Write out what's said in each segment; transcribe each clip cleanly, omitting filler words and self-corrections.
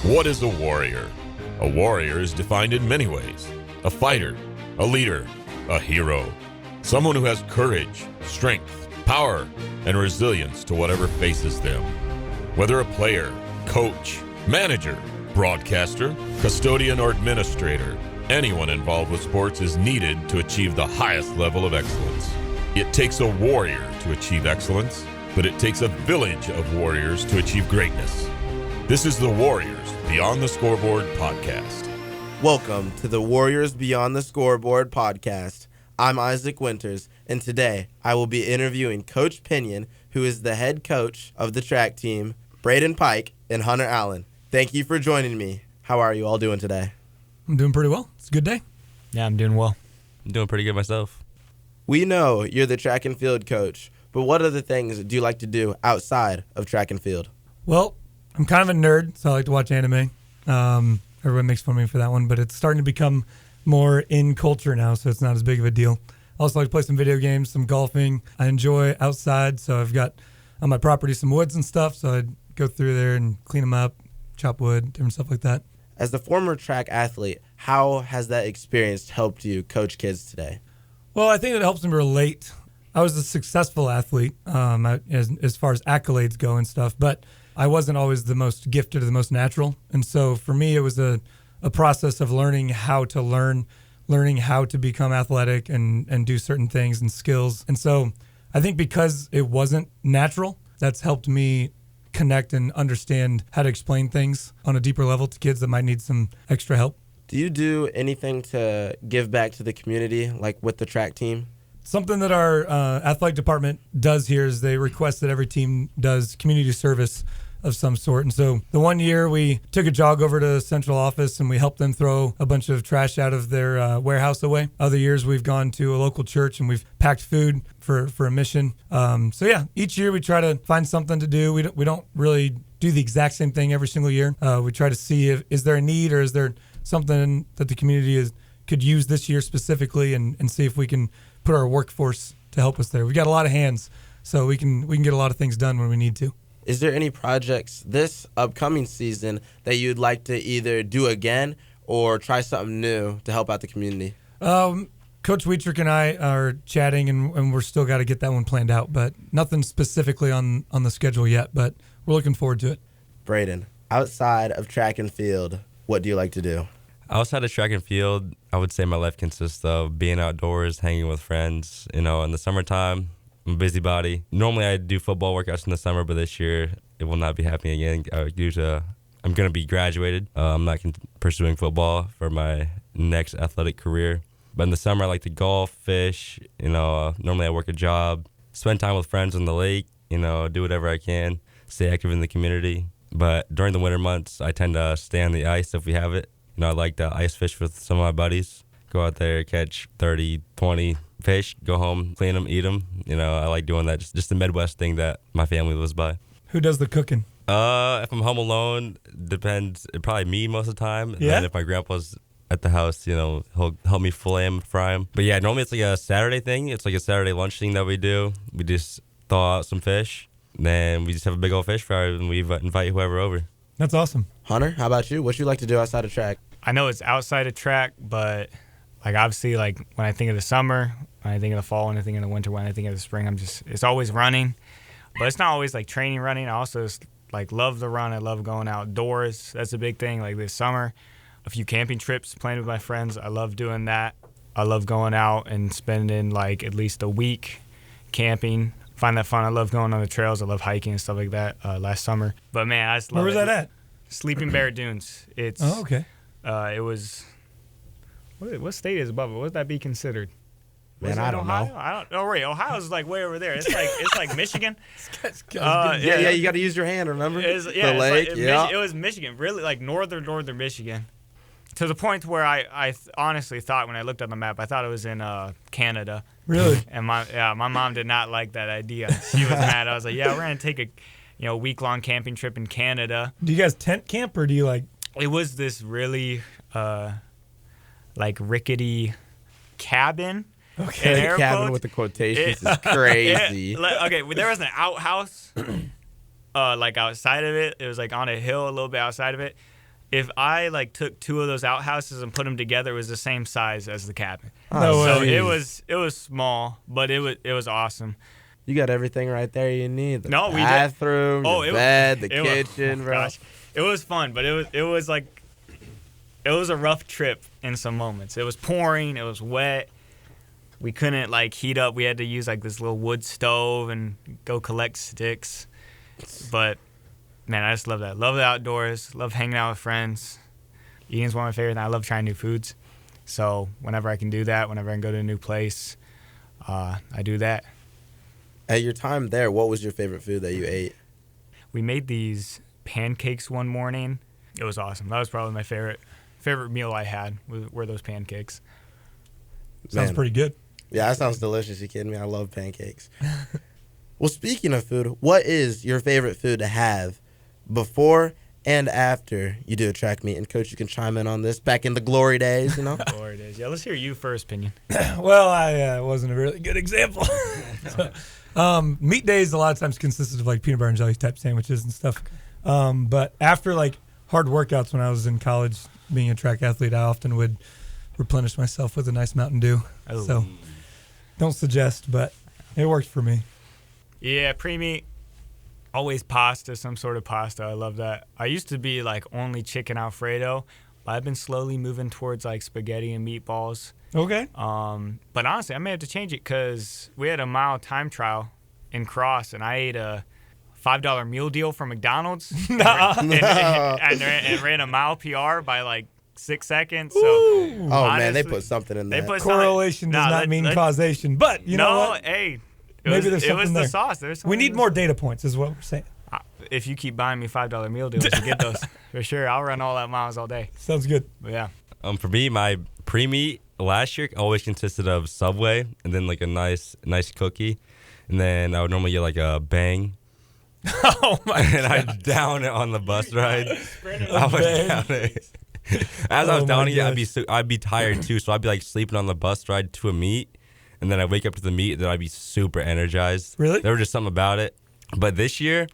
What is a warrior? A warrior is defined in many ways. A fighter, a leader, a hero. Someone who has courage, strength, power, and resilience to whatever faces them. Whether a player, coach, manager, broadcaster, custodian, or administrator, anyone involved with sports is needed to achieve the highest level of excellence. It takes a warrior to achieve excellence, but it takes a village of warriors to achieve greatness. This is the Warriors Beyond the Scoreboard podcast. Welcome to the Warriors Beyond the Scoreboard podcast. I'm Isaac Winters, and today I will be interviewing Coach Pinion, who is the head coach of the track team, Bradyn, Pike, and Hunter Allen. Thank you for joining me. How are you all doing today? I'm doing pretty well. It's a good day. Yeah, I'm doing well. I'm doing pretty good myself. We know you're the track and field coach, but what other things do you like to do outside of track and field? Well, I'm kind of a nerd, so I like to watch anime. Everyone makes fun of me for that one, but it's starting to become more in culture now, so it's not as big of a deal. I also like to play some video games, some golfing. I enjoy outside, so I've got on my property some woods and stuff, so I'd go through there and clean them up, chop wood, different stuff like that. As the former track athlete, how has that experience helped you coach kids today? Well, I think it helps them relate. I was a successful athlete as far as accolades go and stuff, but I wasn't always the most gifted or the most natural. And so for me, it was a process of learning how to learning how to become athletic and do certain things and skills. And so I think because it wasn't natural, that's helped me connect and understand how to explain things on a deeper level to kids that might need some extra help. Do you do anything to give back to the community, like with the track team? Something that our athletic department does here is they request that every team does community service of some sort. And so the one year we took a jog over to central office and we helped them throw a bunch of trash out of their warehouse away. Other years we've gone to a local church and we've packed food for a mission. So yeah, each year we try to find something to do. We don't really do the exact same thing every single year. We try to see is there a need or is there something that the community could use this year specifically and see if we can put our workforce to help us there. We've got a lot of hands, so we can get a lot of things done when we need to. Is there any projects this upcoming season that you'd like to either do again or try something new to help out the community? Coach Wietrich and I are chatting, and we're still got to get that one planned out, but nothing specifically on the schedule yet, but we're looking forward to it. Bradyn, outside of track and field, what do you like to do? Outside of track and field, I would say my life consists of being outdoors, hanging with friends. In the summertime, I'm a busybody. Normally I do football workouts in the summer, but this year it will not be happening again due to I'm going to be graduated. I'm not pursuing football for my next athletic career. But in the summer I like to golf, fish. Normally I work a job, spend time with friends on the lake, do whatever I can, stay active in the community. But during the winter months, I tend to stay on the ice if we have it. I like to ice fish with some of my buddies, go out there, catch 30, 20 fish, go home, clean them, eat them. I like doing that, just the Midwest thing that my family lives by. Who does the cooking? If I'm home alone, depends. Probably me most of the time. And yeah? then if my grandpa's at the house, he'll help me fillet him, fry him. But yeah, normally it's like a Saturday thing. It's like a Saturday lunch thing that we do. We just thaw out some fish, then we just have a big old fish fry, and we invite whoever over. That's awesome. Hunter, how about you? What you like to do outside of track? I know it's outside of track, but obviously when I think of the summer, when I think of the fall, when I think of the winter, when I think of the spring, it's always running. But it's not always like training running. I also love the run. I love going outdoors. That's a big thing. Like this summer, a few camping trips planned with my friends. I love doing that. I love going out and spending at least a week camping. Find that fun. I love going on the trails. I love hiking and stuff like that last summer. But man, I just love it. Where was that at? Sleeping Bear Dunes. Oh, okay. It was, what state is above it? What would that be considered? Man, I don't know. Right. Ohio's way over there. It's like Michigan. Yeah, you got to use your hand, remember? The lake, it was Michigan, really northern Michigan. To the point where I honestly thought when I looked at the map, I thought it was in Canada. Really? And my mom did not like that idea. She was mad. I was like, yeah, we're going to take a week-long camping trip in Canada. Do you guys tent camp or do you It was this really rickety cabin. Okay, cabin with the quotations is crazy. Okay, there was an outhouse outside of it. It was on a hill a little bit outside of it. if I like took 2 of those outhouses and put them together, it was the same size as the cabin. No So way. it was small, but it was awesome. You got everything right there you need. The No, we did. bathroom, Oh, the bed, the kitchen, oh, bro. gosh. It was fun, but it was like it was a rough trip in some moments. It was pouring, it was wet. We couldn't like heat up. We had to use like this little wood stove and go collect sticks. But man, I just love that. Love the outdoors. Love hanging out with friends. Eating's one of my favorite things. I love trying new foods. So whenever I can do that, whenever I can go to a new place, I do that. At your time there, what was your favorite food that you ate? We made these pancakes one morning. It was awesome. That was probably my favorite meal I had were those pancakes. Sounds Man. pretty good. Yeah, that sounds delicious. You kidding me? I love pancakes. Well, speaking of food, what is your favorite food to have before and after you do a track meet? And Coach, you can chime in on this. Back in the glory days, you know? Glory days. Yeah, let's hear you first, Pinion. Well, I wasn't a really good example. Meat days a lot of times consisted of like peanut butter and jelly type sandwiches and stuff. But after like hard workouts when I was in college, being a track athlete, I often would replenish myself with a nice Mountain Dew. Oh. So don't suggest, but it worked for me. Yeah, pre-meat, always pasta, some sort of pasta. I love that. I used to be like only chicken Alfredo, but I've been slowly moving towards like spaghetti and meatballs. Okay. But honestly, I may have to change it because we had a mile time trial in Cross, and I ate a $5 meal deal from McDonald's and ran a mile PR by like 6 seconds. So, Oh, honestly, man, they put something in there. Correlation does not mean causation, but you know what? Hey, Maybe there's it something was there. the sauce. There's We need more data points is what we're saying. If you keep buying me $5 meal deals, you get those for sure. I'll run all that miles all day. Sounds good. But yeah. For me, my pre-meet last year always consisted of Subway and then like a nice cookie, and then I would normally get like a Bang. Oh my And I'd down it on the bus ride. I would Bang. down it. As I was Oh my downing it, gosh. I'd be tired too, so I'd be like sleeping on the bus ride to a meet, and then I wake up to the meet, and then I'd be super energized. Really? There was just something about it. But this year,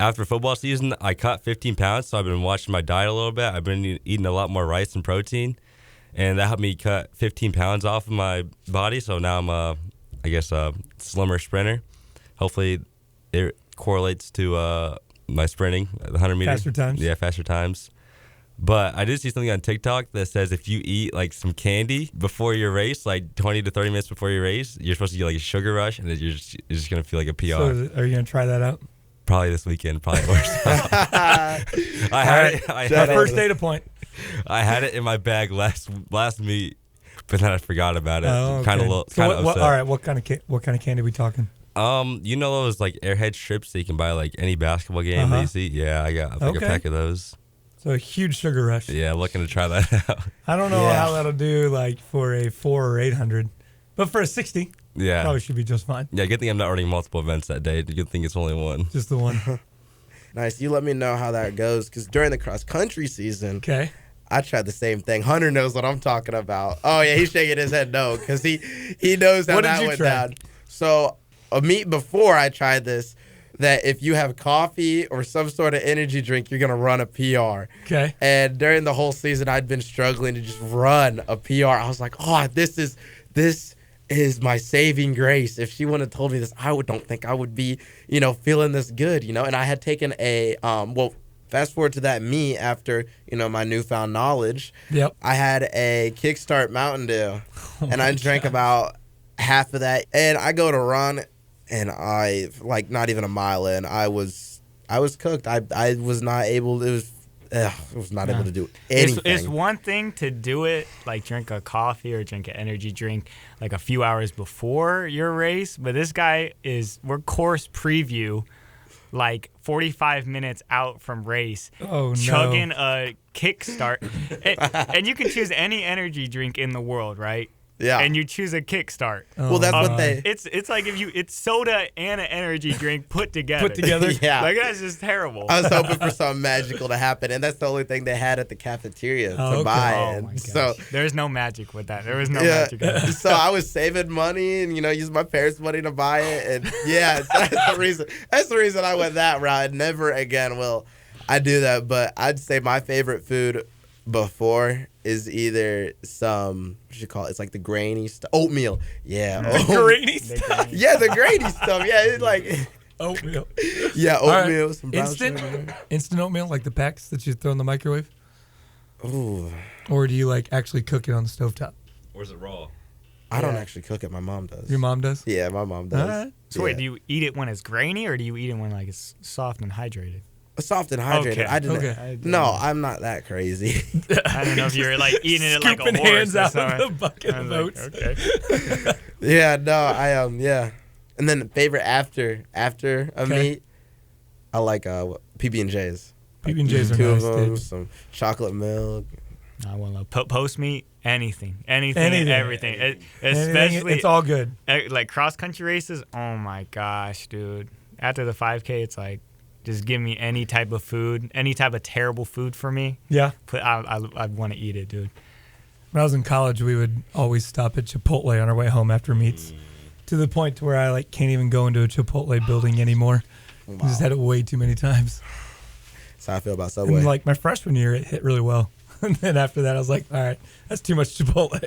after football season, I cut 15 pounds, so I've been watching my diet a little bit. I've been eating a lot more rice and protein, and that helped me cut 15 pounds off of my body. So now I'm a slimmer sprinter. Hopefully, it correlates to my sprinting, the 100 meters. Faster times. Yeah, faster times. But I did see something on TikTok that says if you eat like some candy before your race, like 20 to 30 minutes before your race, you're supposed to get like a sugar rush, and then you're just going to feel like a PR. So are you going to try that out? Probably this weekend, probably worse. I had Our first data point. I had it in my bag last meet, but then I forgot about it. Oh, Kind of okay. So upset. all right, what kind of candy are we talking? You know those like Airhead strips that you can buy like any basketball game that you see? Yeah, I got like a pack of those. So a huge sugar rush. Yeah, looking to try that out. I don't know how that'll do like for a 400 or 800, but for a 60, Yeah. probably should be just fine. Yeah, good thing I'm not running multiple events that day. Good thing it's only one. Just the one. Nice. You let me know how that goes, because during the cross-country season, Okay. I tried the same thing. Hunter knows what I'm talking about. Oh, yeah, he's shaking his head no, because he knows how What did that you went try? down. So a meet before I tried this, that if you have coffee or some sort of energy drink, you're going to run a PR. Okay. And during the whole season, I'd been struggling to just run a PR. I was like, oh, this is my saving grace. If she wouldn't have told me this, don't think I would be, feeling this good, And I had taken fast forward to that meet after, my newfound knowledge. Yep. I had a Kickstart Mountain Dew, and I drank about half of that. And I go to run, and I, like, not even a mile in, I was cooked. I was not able. I was not able to do anything. It's one thing to do it, like drink a coffee or drink an energy drink, like a few hours before your race. But this guy we're course preview, like 45 minutes out from race, chugging a Kickstart. and you can choose any energy drink in the world, right? Yeah. And you choose a Kickstart. Well, that's what they. It's like it's soda and an energy drink put together. Yeah. Like, that's just terrible. I was hoping for something magical to happen, and that's the only thing they had at the cafeteria to buy. Oh And my gosh. so There's no magic with that. There was no magic with that. so I was saving money and using my parents' money to buy it, and that's the reason. That's the reason I went that route. And never again will I do that, but I'd say my favorite food before is either some, what you call it? It's like the grainy stuff. Oatmeal. Yeah. Grainy stuff. Yeah, the grainy stuff. Yeah, it's like Oatmeal. Yeah, oatmeal. Some brown Instant? sugar. Instant oatmeal, like the packs that you throw in the microwave? Ooh. Or do you like actually cook it on the stovetop? Or is it raw? I don't actually cook it. My mom does. Your mom does? Yeah, my mom does. All right. So wait, do you eat it when it's grainy, or do you eat it when like it's soft and hydrated? Soft and hydrated. Okay. I didn't. Okay. No, I'm not that crazy. I don't know if you're like eating it like a Scooping horse hands or out something. of the bucket I of was like, oats. okay. Yeah, no, I yeah. And then favorite after a meat, I like PB&J's. PB&Js are Two nice, of them, dude. some chocolate milk. I want to post meat, anything, and everything. Especially Anything, it's all good. like cross country races. Oh my gosh, dude! After the 5K, it's like just give me any type of food, any type of terrible food for me. Yeah. I want to eat it, dude. When I was in college, we would always stop at Chipotle on our way home after meets, to the point where I like can't even go into a Chipotle building anymore. Wow. I just had it way too many times. That's how I feel about Subway. And like my freshman year, it hit really well. And then after that, I was like, all right, that's too much Chipotle.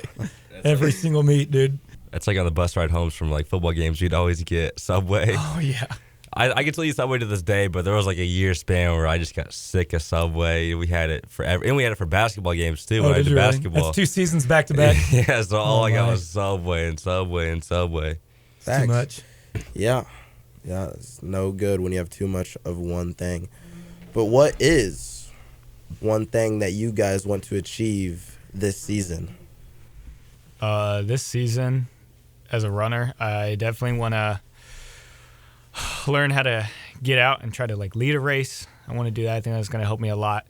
Every single meet, dude. It's like on the bus ride home from like football games, you'd always get Subway. Oh, yeah. I can still eat Subway to this day, but there was like a year span where I just got sick of Subway. We had it forever, and we had it for basketball games too. When I did did you really? basketball, That's 2 seasons back to back. yeah. So all Oh, I got my. was Subway and Subway and Subway. It's too much. Yeah. Yeah, it's no good when you have too much of one thing. But what is one thing that you guys want to achieve this season? This season, as a runner, I definitely want to learn how to get out and try to like lead a race. I want to do that. I think that's going to help me a lot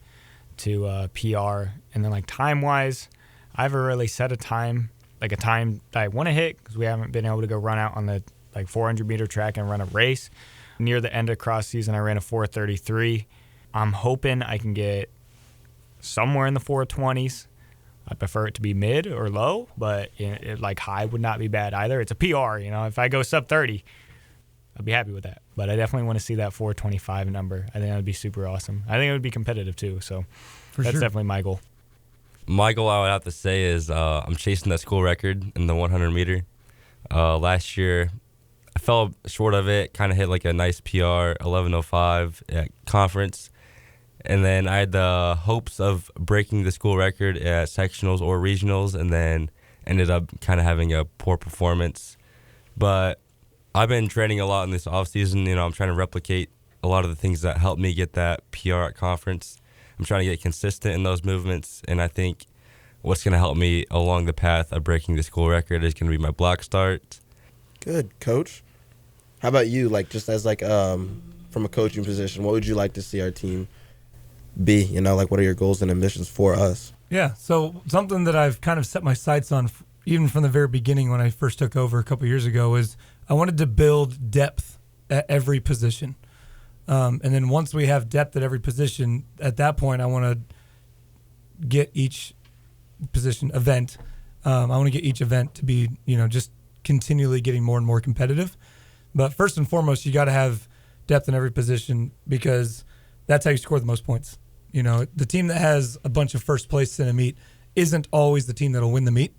to PR. And then like time wise, I haven't really set a time, like a time that I want to hit, because we haven't been able to go run out on the like 400 meter track and run a race. Near the end of cross season, I ran a 4:33. I'm hoping I can get somewhere in the 4:20s. I prefer it to be mid or low, but like high would not be bad either. It's a PR, you know. If I go sub 30, I'd be happy with that. But I definitely want to see that 4:25 number. I think that would be super awesome. I think it would be competitive too. So that's definitely my goal. My goal, I would have to say, is I'm chasing that school record in the 100 meter. Last year, I fell short of it. Kind of hit like a nice PR, 11:05 at conference. And then I had the hopes of breaking the school record at sectionals or regionals, and then ended up kind of having a poor performance. But I've been training a lot in this offseason. You know, I'm trying to replicate a lot of the things that helped me get that PR at conference. I'm trying to get consistent in those movements, and I think what's going to help me along the path of breaking the school record is going to be my block start. Good, Coach. How about you? Like, just as like from a coaching position, what would you like to see our team be? You know, like, what are your goals and ambitions for us? Yeah, so something that I've kind of set my sights on, even from the very beginning when I first took over a couple years ago, is I wanted to build depth at every position. And then once we have depth at every position, at that point I want to get each position event. I want to get each event to be, you know, just continually getting more and more competitive. But first and foremost, you got to have depth in every position, because that's how you score the most points. You know, the team that has a bunch of first place in a meet isn't always the team that'll win the meet.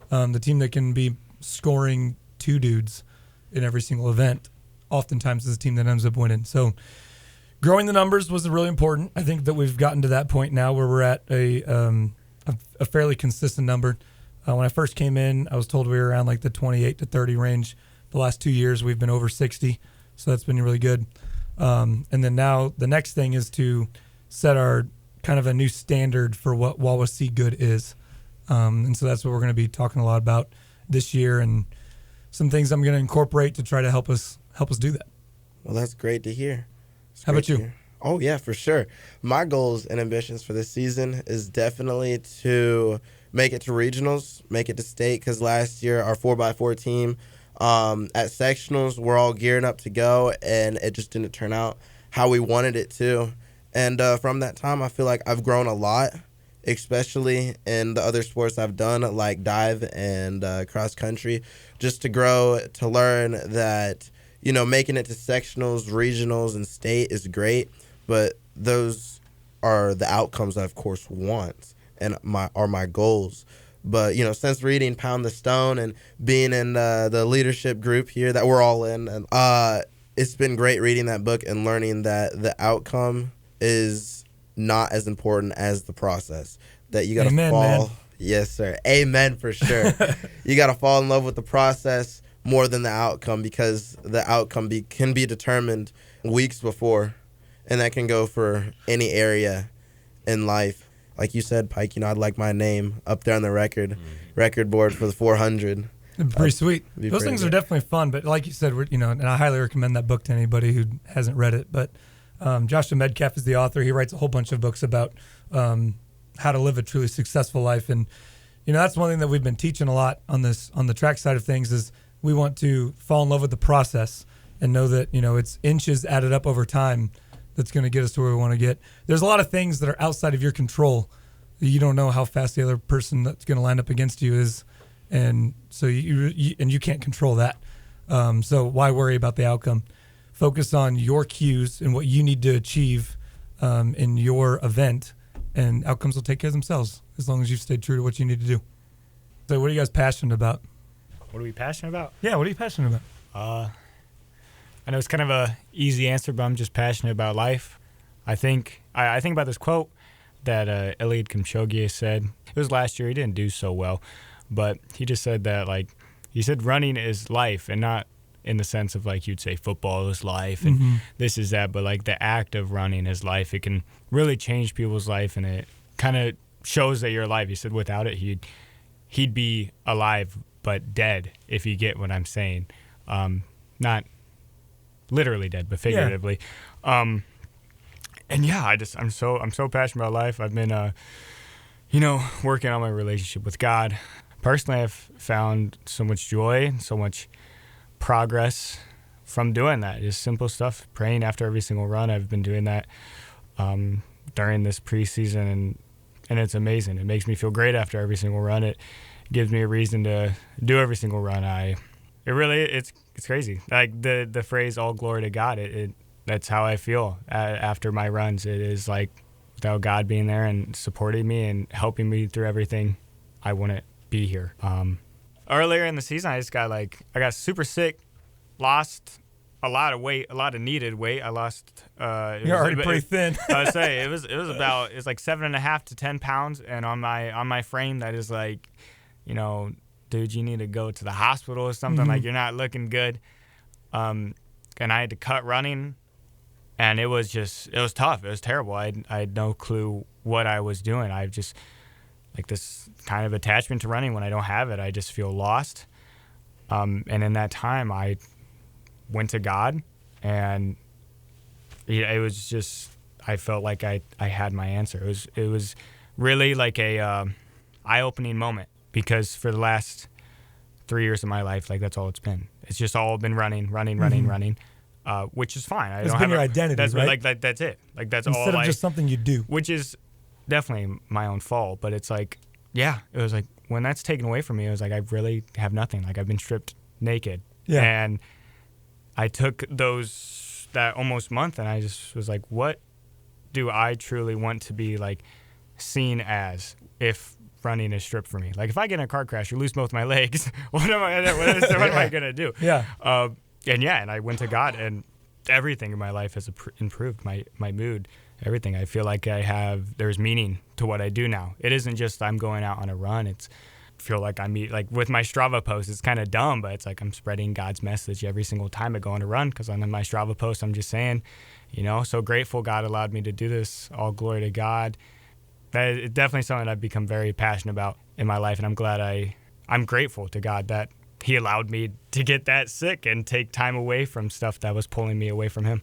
The team that can be scoring 2 dudes in every single event oftentimes is the team that ends up winning. So growing the numbers was really important. I think that we've gotten to that point now where we're at a fairly consistent number. When I first came in, I was told we were around like the 28 to 30 range. The last 2 years, we've been over 60, so that's been really good. And then now the next thing is to set our kind of a new standard for what Wawasee good is. And so that's what we're going to be talking a lot about this year, and some things I'm going to incorporate to try to help us do that. Well, that's great to hear. How about you? Oh, yeah, for sure. My goals and ambitions for this season is definitely to make it to regionals, make it to state, because last year our 4x4 team at sectionals, we're all gearing up to go, and it just didn't turn out how we wanted it to. And from that time, I feel like I've grown a lot, especially in the other sports I've done, like dive and cross country, just to grow, to learn that, you know, making it to sectionals, regionals, and state is great, but those are the outcomes I, of course, want and are my goals. But, since reading Pound the Stone and being in the leadership group here that we're all in, and it's been great reading that book and learning that the outcome is not as important as the process. That you got to fall. Man. Yes, sir. Amen for sure. You got to fall in love with the process more than the outcome, because the outcome can be determined weeks before, and that can go for any area in life. Like you said, Pike, I'd like my name up there on the record board for the 400. Pretty sweet. Those things are definitely fun, but like you said, and I highly recommend that book to anybody who hasn't read it. But Joshua Medcalf is the author. He writes a whole bunch of books about how to live a truly successful life, and that's one thing that we've been teaching a lot on the track side of things is we want to fall in love with the process and know that it's inches added up over time that's going to get us to where we want to get. There's a lot of things that are outside of your control. You don't know how fast the other person that's going to line up against you is, and so you can't control that. So why worry about the outcome? Focus on your cues and what you need to achieve in your event, and outcomes will take care of themselves as long as you've stayed true to what you need to do. So what are you guys passionate about? What are we passionate about? Yeah, what are you passionate about? I know it's kind of a easy answer, but I'm just passionate about life. I think about this quote that Eliud Kipchoge said. It was last year. He didn't do so well, but he just said that, he said running is life, and not in the sense of you'd say football is life and this is that, but the act of running is life. It can really change people's life, and it kind of shows that you're alive. He said without it, he'd be alive but dead, if you get what I'm saying. Not literally dead, but figuratively. Yeah. And yeah, I'm so passionate about life. I've been working on my relationship with God. Personally, I've found so much joy and so much progress from doing that. Just simple stuff, praying after every single run. I've been doing that during this preseason, and it's amazing. It makes me feel great after every single run. It gives me a reason to do every single run. It's crazy. The phrase "all glory to God." That's how I feel after my runs. It is without God being there and supporting me and helping me through everything, I wouldn't be here. Earlier in the season, I got super sick, lost a lot of weight, a lot of needed weight. I lost. You're already pretty thin. I would say it was 7.5 to 10 pounds, and on my frame that is dude, you need to go to the hospital or something. You're not looking good. And I had to cut running, and it was tough. It was terrible. I had no clue what I was doing. I just this kind of attachment to running. When I don't have it, I just feel lost. And in that time, I went to God, and it was just, I felt like I had my answer. It was really a eye-opening moment, because for the last 3 years of my life, that's all it's been. It's just all been running, which is fine. It's been your identity, right? That's it. That's all. Instead of just something you do. Which is definitely my own fault, but it's it was when that's taken away from me, it was I really have nothing. I've been stripped naked. Yeah. And I took that almost month, and I just was what do I truly want to be seen as if running is stripped from me? If I get in a car crash or lose both my legs, what am I gonna do? Yeah. And I went to God, and everything in my life has improved. My mood, everything. I feel there's meaning to what I do now. It isn't just I'm going out on a run. It's feel with my Strava post, it's kind of dumb, but it's I'm spreading God's message every single time I go on a run, because on my Strava post, I'm just saying, so grateful God allowed me to do this. All glory to God. That is definitely something I've become very passionate about in my life, and I'm glad I'm grateful to God that He allowed me to get that sick and take time away from stuff that was pulling me away from Him.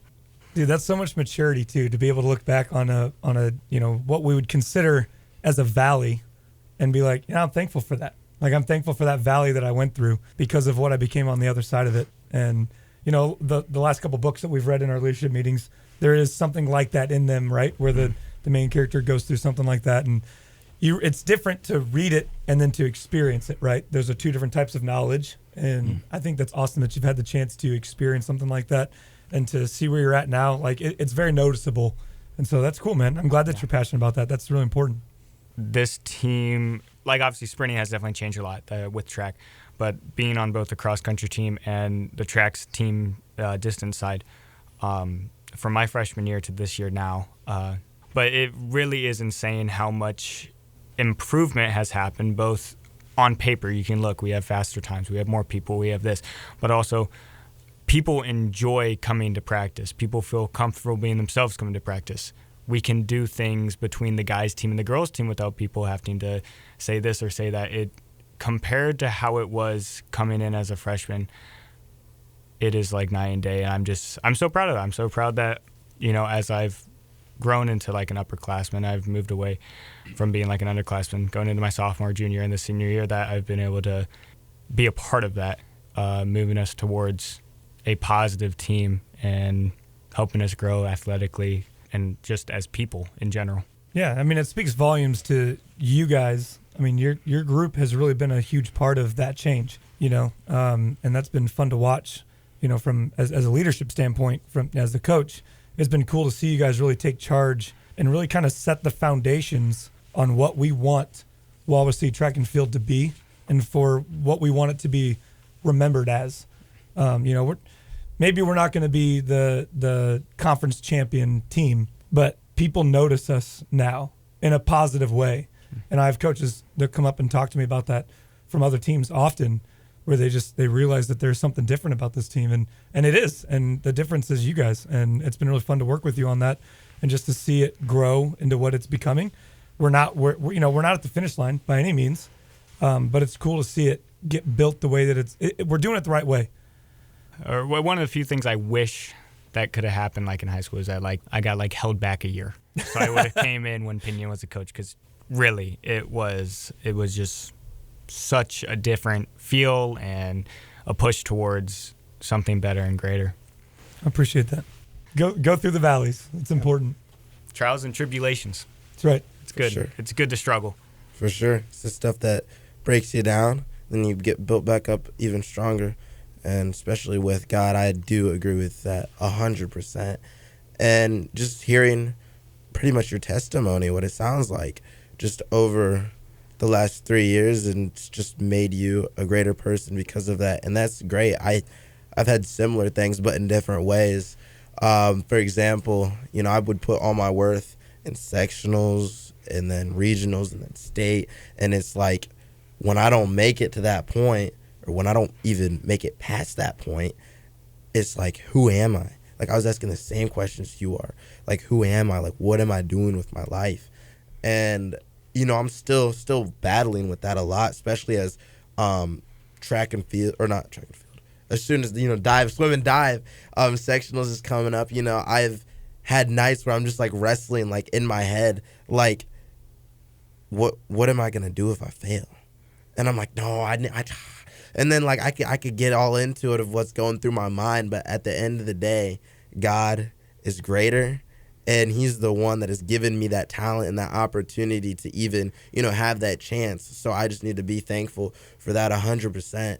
Dude, that's so much maturity too, to be able to look back on a what we would consider as a valley, and be I'm thankful for that. I'm thankful for that valley that I went through because of what I became on the other side of it. And the last couple books that we've read in our leadership meetings, there is something like that in them, right? Where the main character goes through something like that, and it's different to read it and then to experience it, right? Those are two different types of knowledge, and I think that's awesome that you've had the chance to experience something like that and to see where you're at now. It's very noticeable And so that's cool, man. I'm glad that you're passionate about that. That's really important. This team, like obviously sprinting has definitely changed a lot with track, but being on both the cross country team and the track's team distance side, from my freshman year to this year now, but it really is insane how much improvement has happened, both on paper. You can look, we have faster times, we have more people, we have this, but also people enjoy coming to practice. People feel comfortable being themselves coming to practice. We can do things between the guys' team and the girls' team without people having to say this or say that. It compared to how it was coming in as a freshman, it is like night and day. And I'm so proud of that. I'm so proud that, as I've grown into like an upperclassman, I've moved away from being like an underclassman, going into my sophomore, junior, and the senior year, that I've been able to be a part of that, moving us towards a positive team and helping us grow athletically and just as people in general. Yeah, I mean, it speaks volumes to you guys. I mean, your group has really been a huge part of that change, and that's been fun to watch, from as a leadership standpoint, from as the coach. It's been cool to see you guys really take charge and really kind of set the foundations on what we want Wawasee track and field to be and for what we want it to be remembered as. Maybe we're not going to be the conference champion team, but people notice us now in a positive way. And I have coaches that come up and talk to me about that from other teams often, where they realize that there's something different about this team, and it is, and the difference is you guys, and it's been really fun to work with you on that, and just to see it grow into what it's becoming. We're not at the finish line by any means, but it's cool to see it get built the way that we're doing it the right way. One of the few things I wish that could have happened like in high school is that I got held back a year, so I would have came in when Pinion was a coach, because really it was just such a different feel and a push towards something better and greater. I appreciate that. Go through the valleys. It's important. Trials and tribulations. That's right. It's good. Sure. It's good to struggle. For sure. It's the stuff that breaks you down, then you get built back up even stronger. And especially with God, I do agree with that 100%. And just hearing pretty much your testimony, what it sounds like, just over the last 3 years, and it's just made you a greater person because of that. And that's great. I've had similar things, but in different ways. For example, I would put all my worth in sectionals and then regionals and then state. And it's like when I don't make it to that point, or when I don't even make it past that point, it's like, who am I? Like, I was asking the same questions you are. Like, who am I? Like, what am I doing with my life? And, I'm still battling with that a lot, especially as track and field, or not track and field. As soon as, swim and dive, sectionals is coming up. I've had nights where I'm just, like, wrestling, like, in my head, like, what am I going to do if I fail? And I'm like, no, and then, like, I could get all into it of what's going through my mind, but at the end of the day, God is greater, and he's the one that has given me that talent and that opportunity to even, have that chance. So I just need to be thankful for that 100%.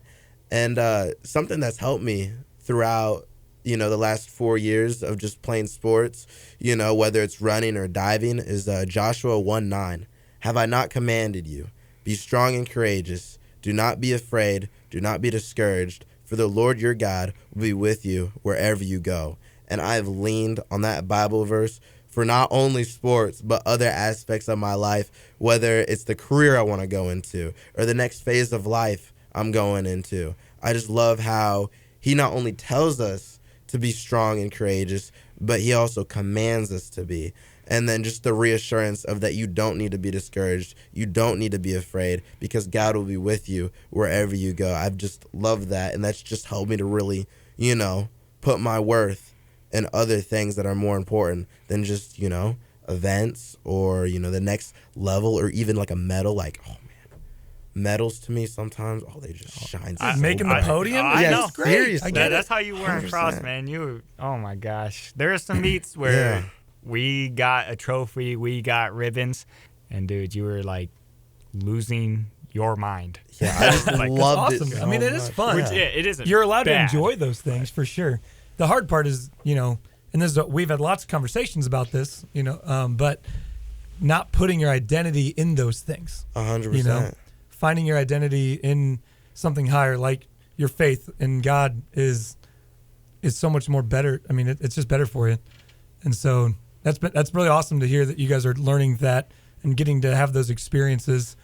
And something that's helped me throughout, the last 4 years of just playing sports, whether it's running or diving, is Joshua 1:9. Have I not commanded you? Be strong and courageous. Do not be afraid. Do not be discouraged, for the Lord your God will be with you wherever you go. And I have leaned on that Bible verse for not only sports, but other aspects of my life, whether it's the career I want to go into or the next phase of life I'm going into. I just love how he not only tells us to be strong and courageous, but he also commands us to be. And then just the reassurance of that you don't need to be discouraged. You don't need to be afraid, because God will be with you wherever you go. I've just loved that. And that's just helped me to really, put my worth in other things that are more important than just, events or, the next level, or even like a medal. Like, oh, man, medals to me sometimes, they just shine. Making the podium? I know. Great. Seriously. That's how you were in cross, man. Oh, my gosh. There are some meets where we got a trophy, we got ribbons, and dude, you were like losing your mind. Yeah, I just loved awesome. it. I mean, it is fun. Which, it isn't. You're allowed bad. to enjoy those things for sure. The hard part is, and we've had lots of conversations about this, but not putting your identity in those things. 100%. Finding your identity in something higher, like your faith in God is so much more better. I mean, it's just better for you. And so that's really awesome to hear that you guys are learning that and getting to have those experiences.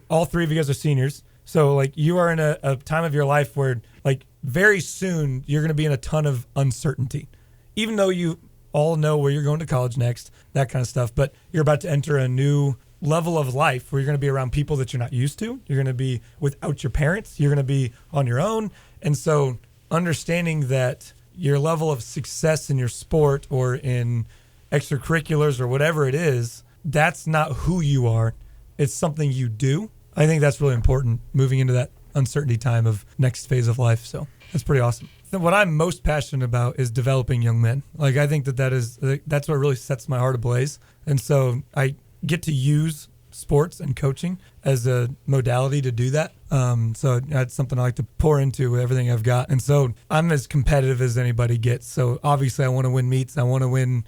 All three of you guys are seniors. So like you are in a time of your life where like very soon you're going to be in a ton of uncertainty, even though you all know where you're going to college next, that kind of stuff. But you're about to enter a new level of life where you're going to be around people that you're not used to. You're going to be without your parents. You're going to be on your own. And so understanding that your level of success in your sport or in extracurriculars or whatever it is, that's not who you are. It's something you do. I think that's really important moving into that uncertainty time of next phase of life. So that's pretty awesome. What I'm most passionate about is developing young men. Like I think that's what really sets my heart ablaze. And so I get to use sports and coaching as a modality to do that. So that's something I like to pour into with everything I've got. And so I'm as competitive as anybody gets. So obviously I want to win meets. I want to win,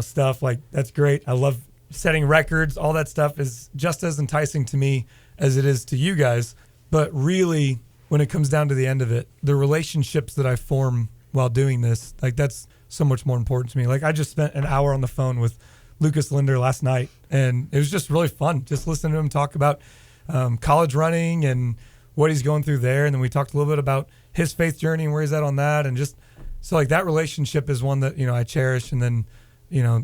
stuff like that's great. I love setting records. All that stuff is just as enticing to me as it is to you guys. But really, when it comes down to the end of it, the relationships that I form while doing this, like that's so much more important to me. Like I just spent an hour on the phone with Lucas Linder last night, and it was just really fun just listening to him talk about college running and what he's going through there. And then we talked a little bit about his faith journey and where he's at on that. And just so like that relationship is one that, I cherish. And then,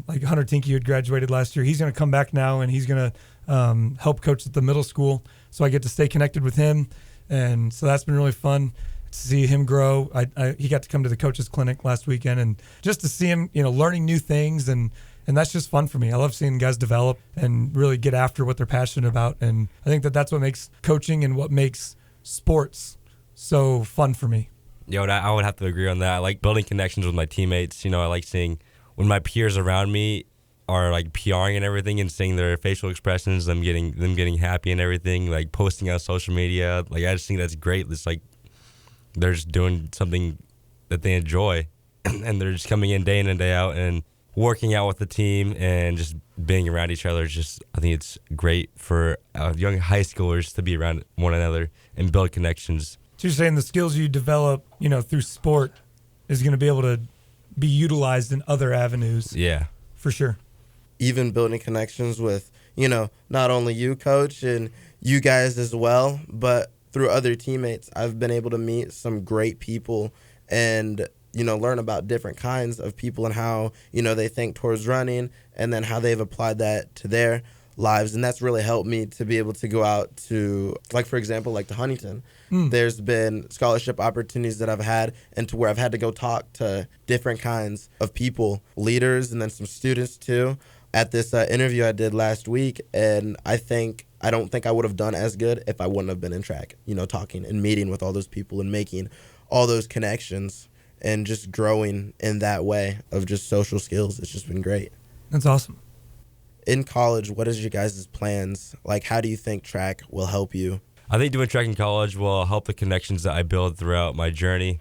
like Hunter Tinky, who had graduated last year, he's going to come back now and he's going to help coach at the middle school. So I get to stay connected with him. And so that's been really fun to see him grow. He got to come to the coaches clinic last weekend, and just to see him, learning new things. And that's just fun for me. I love seeing guys develop and really get after what they're passionate about. And I think that that's what makes coaching and what makes sports so fun for me. I would have to agree on that. I like building connections with my teammates. I like seeing when my peers around me are like PRing and everything and seeing their facial expressions, them getting happy and everything, like posting on social media. Like I just think that's great. It's like they're just doing something that they enjoy and they're just coming in day out and working out with the team and just being around each other. I think it's great for young high schoolers to be around one another and build connections. So you're saying the skills you develop, through sport is going to be able to be utilized in other avenues. Yeah. For sure. Even building connections with, not only you, Coach, and you guys as well, but through other teammates. I've been able to meet some great people and, learn about different kinds of people and how, they think towards running and then how they've applied that to their lives. And that's really helped me to be able to go out to, like, for example, like to Huntington. There's been scholarship opportunities that I've had and to where I've had to go talk to different kinds of people, leaders, and then some students too at this interview I did last week. And I don't think I would have done as good if I wouldn't have been in track, talking and meeting with all those people and making all those connections and just growing in that way of just social skills. It's just been great. That's awesome. In college, what is your guys' plans? Like, how do you think track will help you? I think doing track in college will help the connections that I build throughout my journey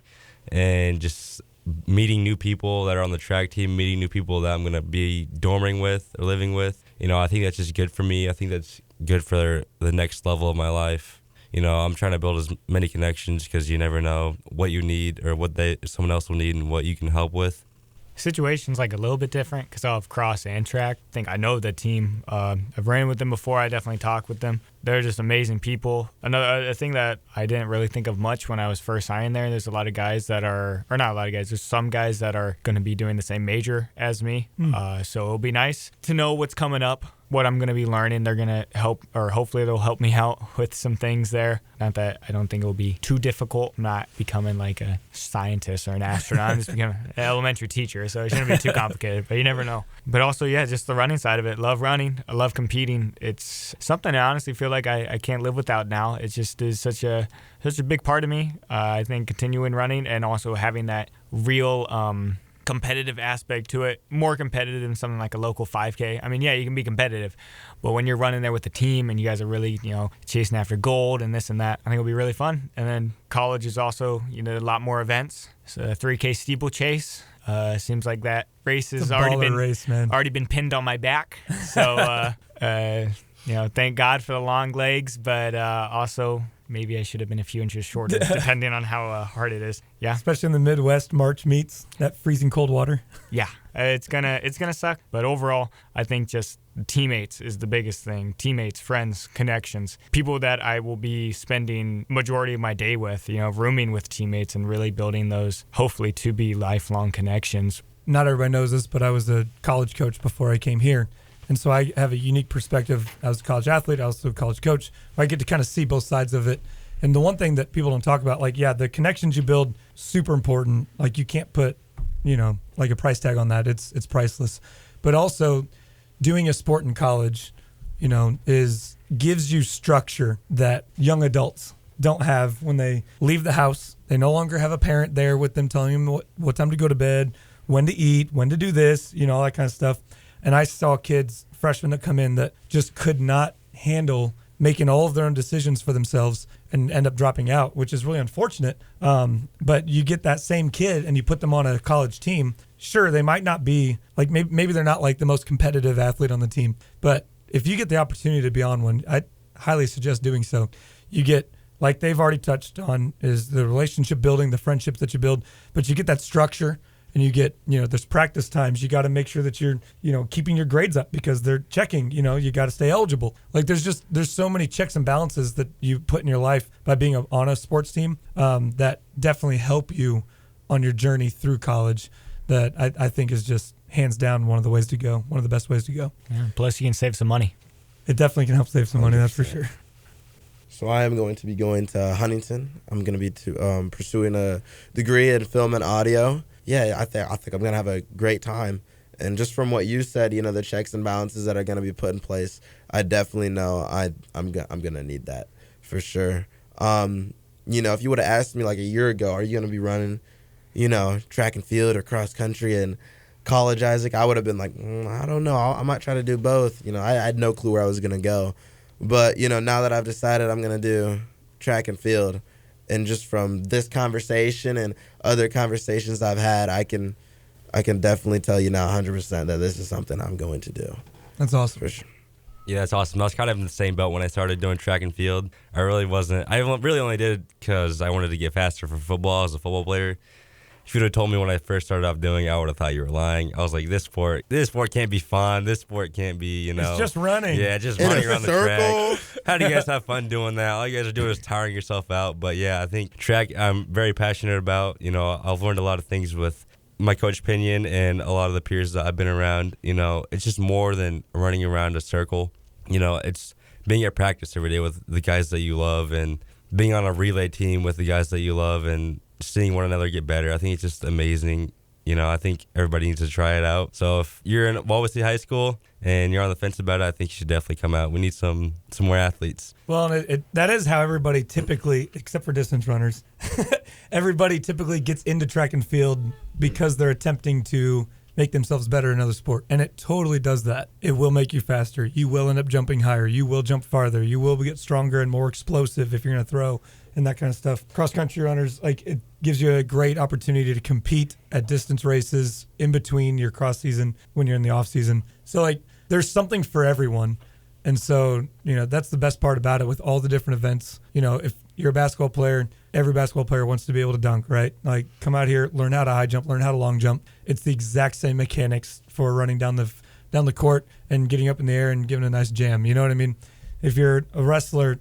and just meeting new people that are on the track team, meeting new people that I'm going to be dorming with or living with. I think that's just good for me. I think that's good for the next level of my life. I'm trying to build as many connections because you never know what you need or what someone else will need and what you can help with. Situation's like a little bit different because I'll have cross and track. I think I know the team. I've ran with them before. I definitely talk with them. They're just amazing people. Another thing that I didn't really think of much when I was first signing there's a lot of guys that are, or not a lot of guys, there's some guys that are going to be doing the same major as me. So it'll be nice to know what's coming up, what I'm going to be learning. They're going to help, or hopefully they'll help me out with some things there. Not that I don't think it'll be too difficult. I'm not becoming like a scientist or an astronaut. I'm just becoming an elementary teacher, so it shouldn't be too complicated, but you never know. But also, just the running side of it. Love running. I love competing. It's something I honestly feel like I can't live without now. It just is such a big part of me. I think continuing running and also having that real competitive aspect to it, more competitive than something like a local 5K. I mean, you can be competitive, but when you're running there with the team and you guys are really, chasing after gold and this and that, I think it'll be really fun. And then college is also, a lot more events. So a 3K steeplechase Seems like that race has It's a already baller race, man. already been pinned on my back. So, thank God for the long legs, but also maybe I should have been a few inches shorter, depending on how hard it is. Yeah, Especially in the Midwest, March meets that freezing cold water. yeah, it's gonna suck. But overall, I think just teammates is the biggest thing. Teammates, friends, connections, people that I will be spending majority of my day with. Rooming with teammates and really building those, hopefully, to be lifelong connections. Not everybody knows this, but I was a college coach before I came here. And so I have a unique perspective. I was a college athlete. I was also a college coach. I get to kind of see both sides of it. And the one thing that people don't talk about, the connections you build, super important. Like, you can't put, like a price tag on that. It's priceless. But also, doing a sport in college, gives you structure that young adults don't have when they leave the house. They no longer have a parent there with them telling them what time to go to bed, when to eat, when to do this, all that kind of stuff. And I saw kids, freshmen that come in, that just could not handle making all of their own decisions for themselves and end up dropping out, which is really unfortunate. But you get that same kid and you put them on a college team. Sure, they might not be, like, maybe they're not like the most competitive athlete on the team. But if you get the opportunity to be on one, I highly suggest doing so. You get, like they've already touched on, is the relationship building, the friendships that you build. But you get that structure. And you get, there's practice times. You got to make sure that you're, keeping your grades up because they're checking, you got to stay eligible. Like, there's so many checks and balances that you put in your life by being on a sports team that definitely help you on your journey through college that I think is just hands down one of the ways to go, one of the best ways to go. Yeah, plus you can save some money. It definitely can help save some money, that's for sure. So I am going to be going to Huntington. I'm going to be pursuing a degree in film and audio. Yeah, I think I'm going to have a great time. And just from what you said, the checks and balances that are going to be put in place, I definitely know I'm going to need that for sure. If you would have asked me like a year ago, are you going to be running, track and field or cross country in college, Isaac, I would have been like, I don't know. I might try to do both. I had no clue where I was going to go. But, now that I've decided I'm going to do track and field, and just from this conversation and other conversations I've had, I can definitely tell you now 100% that this is something I'm going to do. That's awesome. For sure. Yeah, that's awesome. I was kind of in the same boat when I started doing track and field. I really only did it because I wanted to get faster for football. I was a football player. If you'd have told me when I first started off doing it, I would have thought you were lying. I was like, this sport can't be fun. This sport can't be, It's just running. Yeah, just in running a around circle. the track. How do you guys have fun doing that? All you guys are doing is tiring yourself out. But yeah, I think track I'm very passionate about. I've learned a lot of things with my coach Pinion and a lot of the peers that I've been around. It's just more than running around a circle. It's being at practice every day with the guys that you love and being on a relay team with the guys that you love and seeing one another get better. I think it's just amazing. I think everybody needs to try it out. So if you're in Wawasee High School and you're on the fence about it, I think you should definitely come out. We need some more athletes. Well, that is how everybody typically, except for distance runners, everybody typically gets into track and field because they're attempting to make themselves better in another sport. And it totally does that. It will make you faster. You will end up jumping higher. You will jump farther. You will get stronger and more explosive if you're going to throw and that kind of stuff. Cross-country runners, it gives you a great opportunity to compete at distance races in between your cross season when you're in the off season. So there's something for everyone. And so, that's the best part about it with all the different events. If you're a basketball player, every basketball player wants to be able to dunk, right? Like, come out here, learn how to high jump, learn how to long jump. It's the exact same mechanics for running down the court and getting up in the air and giving a nice jam. You know what I mean? If you're a wrestler,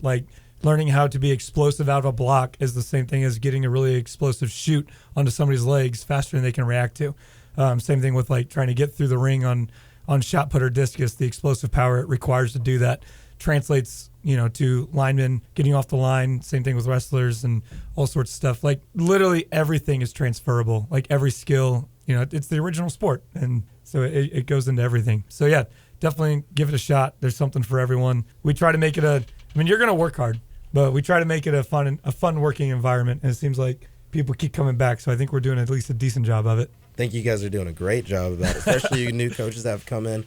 learning how to be explosive out of a block is the same thing as getting a really explosive shoot onto somebody's legs faster than they can react to. Same thing with trying to get through the ring on shot put or discus. The explosive power it requires to do that translates, to linemen getting off the line. Same thing with wrestlers and all sorts of stuff. Literally everything is transferable. Every skill, it's the original sport, and so it goes into everything. So yeah, definitely give it a shot. There's something for everyone. We try to make it you're going to work hard, but we try to make it a fun working environment, and it seems like people keep coming back. So I think we're doing at least a decent job of it. I think you guys are doing a great job of that, especially you new coaches that have come in.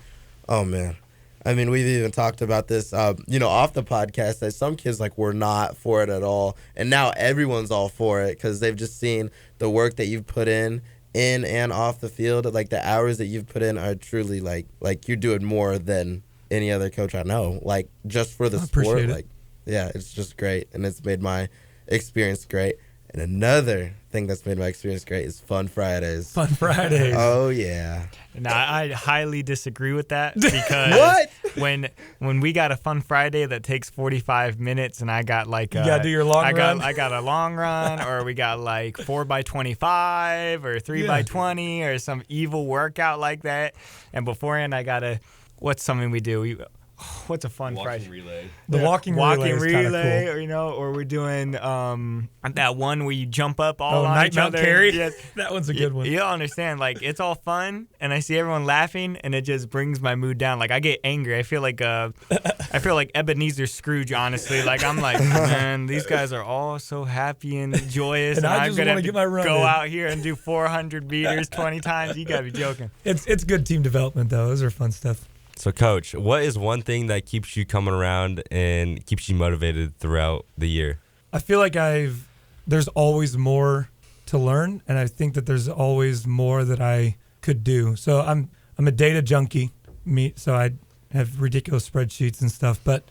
Oh, man. We've even talked about this, off the podcast, that some kids, were not for it at all. And now everyone's all for it because they've just seen the work that you've put in in and off the field. Like the hours that you've put in are truly like you're doing more than any other coach I know. Like just for the sport. Appreciate it. Like yeah, it's just great, and it's made my experience great. And another thing that's made my experience great is Fun Fridays. Fun Fridays. Oh yeah. Now I highly disagree with that because What? when we got a Fun Friday that takes 45 minutes and I got like You gotta do your long run. I got a long run, or we got like 4x25 or 3x20 or some evil workout like that, and beforehand I gotta, what's something we do? What's a fun Friday? Relay. The walking relay is kinda relay, cool. or we're doing that one where you jump up all on Night each Mount other. Carry? Yeah. That one's a good one. You'll understand. Like it's all fun, and I see everyone laughing, and it just brings my mood down. Like I get angry. I feel like Ebenezer Scrooge. Honestly, like I'm like, man, these guys are all so happy and joyous, And I I'm just gonna wanna have get to my run go in. out here and do 400 meters 20 times. You gotta be joking. It's good team development, though. Those are fun stuff. So, Coach, what is one thing that keeps you coming around and keeps you motivated throughout the year? I feel like there's always more to learn, and I think that there's always more that I could do. So I'm a data junkie, so I have ridiculous spreadsheets and stuff. But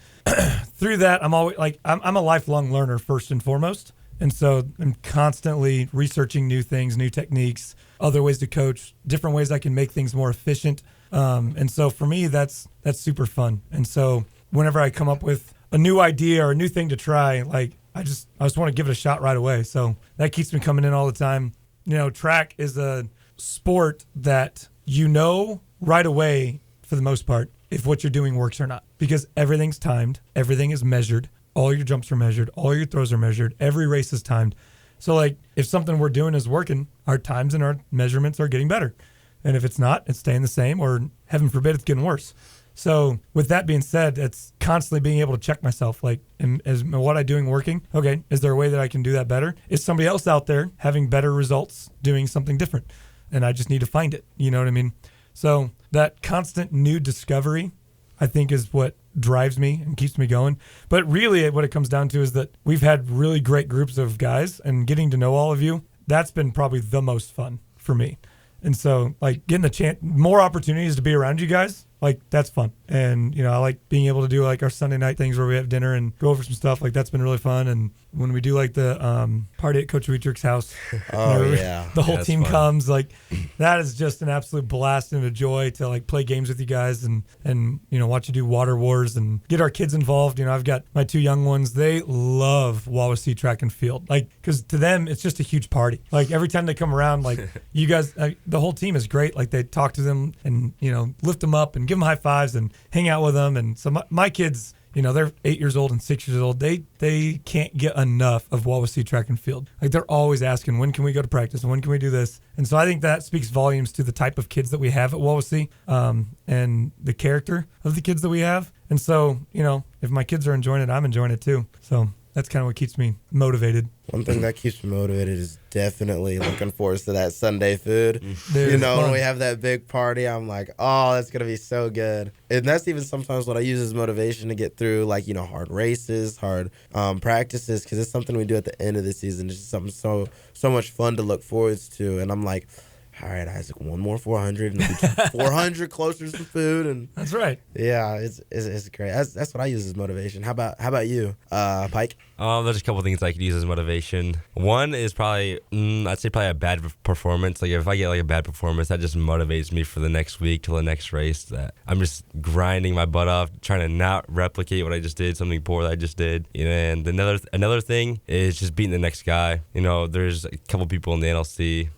through that, I'm always like I'm a lifelong learner first and foremost, and so I'm constantly researching new things, new techniques, other ways to coach, different ways I can make things more efficient. And so for me, that's super fun. And so whenever I come up with a new idea or a new thing to try, like I just want to give it a shot right away. So that keeps me coming in all the time. You know, track is a sport that you know right away for the most part if what you're doing works or not, because everything's timed, everything is measured, all your jumps are measured, all your throws are measured, every race is timed. So like if something we're doing is working, our times and our measurements are getting better. And if it's not, it's staying the same, or heaven forbid, it's getting worse. So with that being said, it's constantly being able to check myself. Like, is what I'm doing working? Okay, is there a way that I can do that better? Is somebody else out there having better results doing something different? And I just need to find it. You know what I mean? So that constant new discovery, I think, is what drives me and keeps me going. But really what it comes down to is that we've had really great groups of guys, and getting to know all of you, that's been probably the most fun for me. And so, like, getting the chance, more opportunities to be around you guys, like, that's fun. And, you know, I like being able to do, like, our Sunday night things where we have dinner and go over some stuff. Like, that's been really fun. And when we do, like, the party at Coach Wietrich's house, the whole team comes. Like, that is just an absolute blast and a joy to, like, play games with you guys and you know, watch you do water wars and get our kids involved. You know, I've got my two young ones. They love Wawasee track and field. Like, because to them, it's just a huge party. Like, every time they come around, like, you guys, the whole team is great. Like, they talk to them and, you know, lift them up and give them high fives and hang out with them. And so my kids, you know, they're 8 years old and 6 years old. They can't get enough of Wawasee track and field. Like, they're always asking, when can we go to practice and when can we do this? And so I think that speaks volumes to the type of kids that we have at Wawasee, and the character of the kids that we have. And so, you know, if my kids are enjoying it, I'm enjoying it too. So that's kind of what keeps me motivated. One thing that keeps me motivated is definitely looking forward to that Sunday food. Dude, you know, fun. when we have that big party, I'm like, oh, that's going to be so good. And that's even sometimes what I use as motivation to get through, like, you know, hard races, hard practices, because it's something we do at the end of the season. It's just something so much fun to look forward to. And I'm like, all right, Isaac, one more 400 and 400 closer to some food. And That's right. yeah, it's great. That's what I use as motivation. How about you, Pike? There's a couple things I could use as motivation. One is probably, I'd say probably a bad performance. Like if I get like a bad performance, that just motivates me for the next week till the next race. That I'm just grinding my butt off, trying to not replicate what I just did, something poor that I just did. You know, and another thing is just beating the next guy. You know, there's a couple people in the NLC.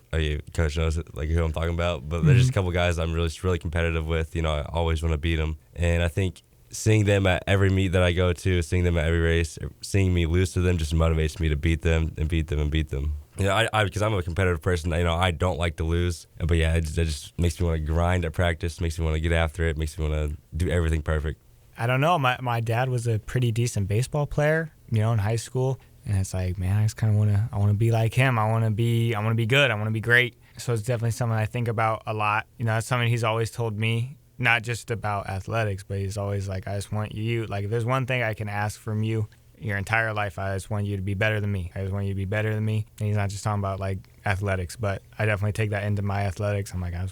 Coach knows like who I'm talking about, but there's just a couple guys I'm really competitive with. You know, I always want to beat them, and I think seeing them at every meet that I go to, seeing them at every race, seeing me lose to them just motivates me to beat them and beat them and beat them. You know, I because I'm a competitive person, you know, I don't like to lose, but yeah, it just makes me want to grind at practice, makes me want to get after it, makes me want to do everything perfect. I don't know. My dad was a pretty decent baseball player, you know, in high school. And it's like, man, I just kind of want to be like him. I want to be good. I want to be great. So it's definitely something I think about a lot. You know, that's something he's always told me, not just about athletics, but he's always like, I just want you. Like, if there's one thing I can ask from you, your entire life, I just want you to be better than me. I just want you to be better than me. And he's not just talking about like athletics, but I definitely take that into my athletics. I'm like, I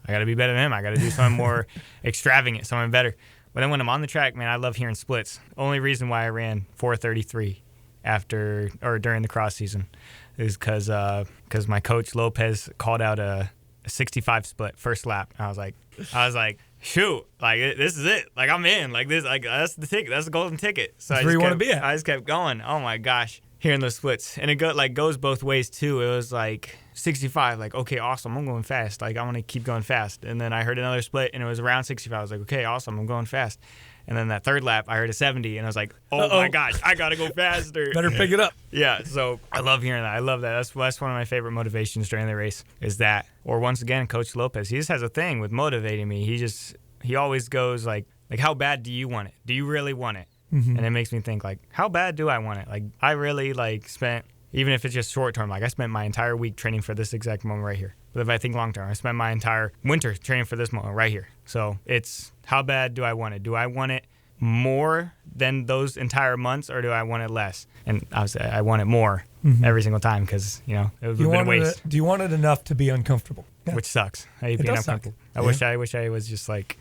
got to be better than him. I got to do something more extravagant, something better. But then when I'm on the track, man, I love hearing splits. Only reason why I ran 4:33 during the cross season is because my coach Lopez called out a 65 split first lap. And I was like, shoot, like this is it. Like I'm in. Like this, like that's the ticket. That's the golden ticket. So That's where you want to be at. I just kept going. Oh my gosh, hearing those splits, and it goes both ways too. It was like 65, like okay, awesome, I'm going fast. Like I want to keep going fast. And then I heard another split, and it was around 65. I was like, okay, awesome, I'm going fast. And then that third lap, I heard a 70, and I was like, oh my gosh, I gotta go faster. Better pick it up. Yeah, so I love hearing that. I love that. That's one of my favorite motivations during the race is that. Or once again, Coach Lopez, he just has a thing with motivating me. He always goes like how bad do you want it? Do you really want it? Mm-hmm. And it makes me think like, how bad do I want it? Like I really spent, even if it's just short term, like I spent my entire week training for this exact moment right here. But if I think long term, I spent my entire winter training for this moment right here. So it's how bad do I want it? Do I want it more than those entire months, or do I want it less? And I want it more every single time because it would have been a waste. Do you want it enough to be uncomfortable? Yeah. Which sucks. I hate being uncomfortable. I wish I was just like.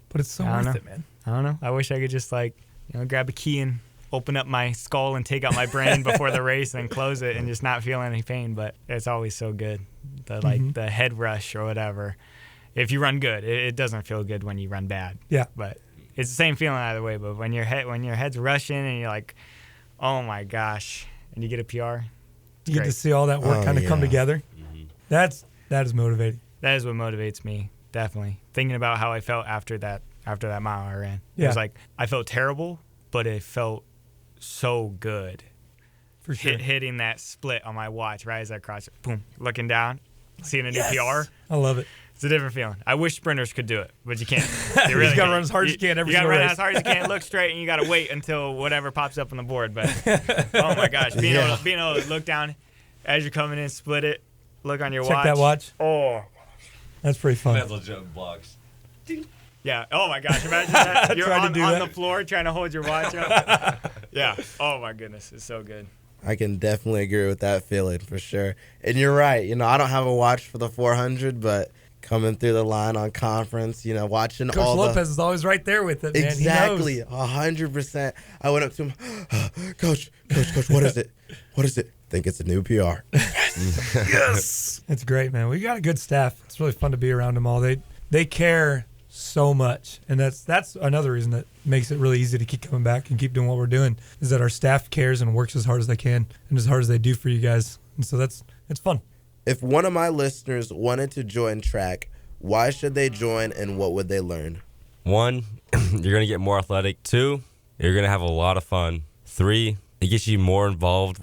But it's so worth it, man. I don't know. I wish I could just grab a key and open up my skull and take out my brain before the race and close it and just not feel any pain. But it's always so good. The head rush or whatever. If you run good, it doesn't feel good when you run bad. Yeah. But it's the same feeling either way. But when your head's rushing and you're like, oh my gosh, and you get a PR, you get to see all that work come together. Mm-hmm. That is motivating. That is what motivates me. Definitely thinking about how I felt after that mile I ran. Yeah. It was like I felt terrible, but it felt so good. For sure. Hitting that split on my watch right as I crossed it. Boom. Looking down, seeing a new PR. I love it. It's a different feeling. I wish sprinters could do it, but you can't. You really got to run as hard as you can every single race. You got to run as hard as you can, look straight, and you got to wait until whatever pops up on the board. But oh my gosh, being able to look down as you're coming in, split it, look on your watch. Check that watch. Oh. That's pretty fun. Mental jump blocks. Yeah. Oh my gosh. Imagine that. You're on the floor trying to hold your watch up. Yeah. Oh my goodness. It's so good. I can definitely agree with that feeling for sure. And you're right. I don't have a watch for the 400, but coming through the line on conference, watching Coach all Lopez is always right there with it, man. Exactly. 100%. I went up to him, Coach, what is it? What is it? Think it's a new PR. Yes. It's great, man. We got a good staff. It's really fun to be around them all. They care so much, and that's another reason that makes it really easy to keep coming back and keep doing what we're doing is that our staff cares and works as hard as they can and as hard as they do for you guys. And so it's fun. If one of my listeners wanted to join track, why should they join and what would they learn? 1, you're going to get more athletic. 2, you're going to have a lot of fun. 3, it gets you more involved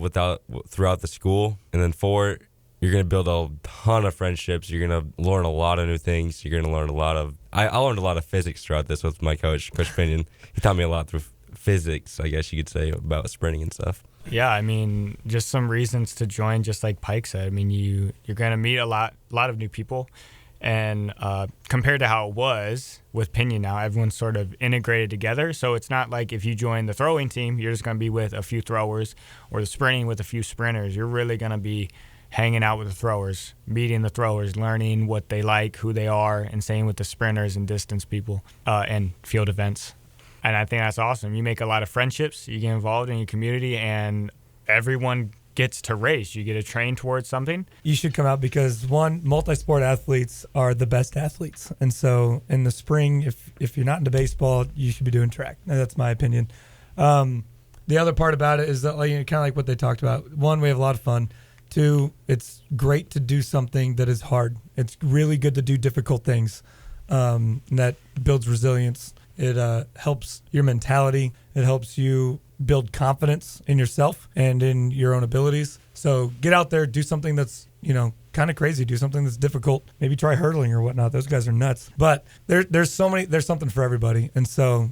throughout the school. And then 4, you're going to build a ton of friendships. You're going to learn a lot of new things. You're going to learn a lot of... I learned a lot of physics throughout this with my coach, Coach Pinion. He taught me a lot through physics, I guess you could say, about sprinting and stuff. Yeah, I mean, just some reasons to join, just like Pike said. I mean, you're going to meet a lot of new people. And compared to how it was with Pinion now, everyone's sort of integrated together. So it's not like if you join the throwing team, you're just going to be with a few throwers, or the sprinting with a few sprinters. You're really going to be hanging out with the throwers, meeting the throwers, learning what they like, who they are, and same with the sprinters and distance people and field events. And I think that's awesome. You make a lot of friendships, you get involved in your community, and everyone gets to race. You get to train towards something. You should come out because, one, multi-sport athletes are the best athletes. And so in the spring, if you're not into baseball, you should be doing track. That's my opinion. The other part about it is that, kind of like what they talked about. 1, we have a lot of fun. 2, it's great to do something that is hard. It's really good to do difficult things. And that builds resilience. It helps your mentality. It helps you build confidence in yourself and in your own abilities. So get out there, do something that's, kind of crazy. Do something that's difficult. Maybe try hurdling or whatnot. Those guys are nuts. But there's something for everybody. And so,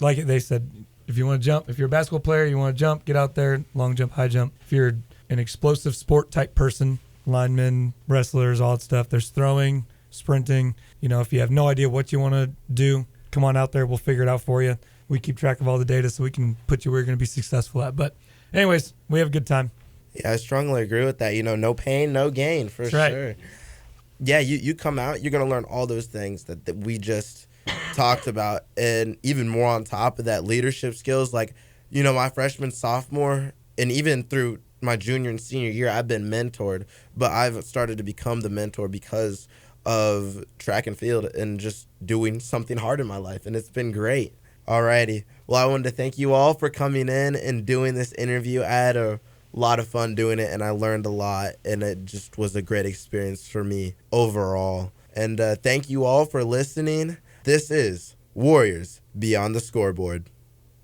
like they said, if you want to jump, if you're a basketball player, you want to jump, get out there, long jump, high jump. If you're an explosive sport type person, linemen, wrestlers, all that stuff, there's throwing, sprinting. If you have no idea what you want to do, come come on out there. We'll figure it out for you. We keep track of all the data so we can put you where you're going to be successful at. But anyways, we have a good time. Yeah, I strongly agree with that. No pain, no gain, for That's sure. right. Yeah, you come out, you're going to learn all those things that we just talked about, and even more on top of that, leadership skills. Like, my freshman, sophomore, and even through my junior and senior year, I've been mentored, but I've started to become the mentor because of track and field and just doing something hard in my life, and it's been great. Alrighty. Well, I wanted to thank you all for coming in and doing this interview. I had a lot of fun doing it, and I learned a lot, and it just was a great experience for me overall. And thank you all for listening. This is Warriors Beyond the Scoreboard.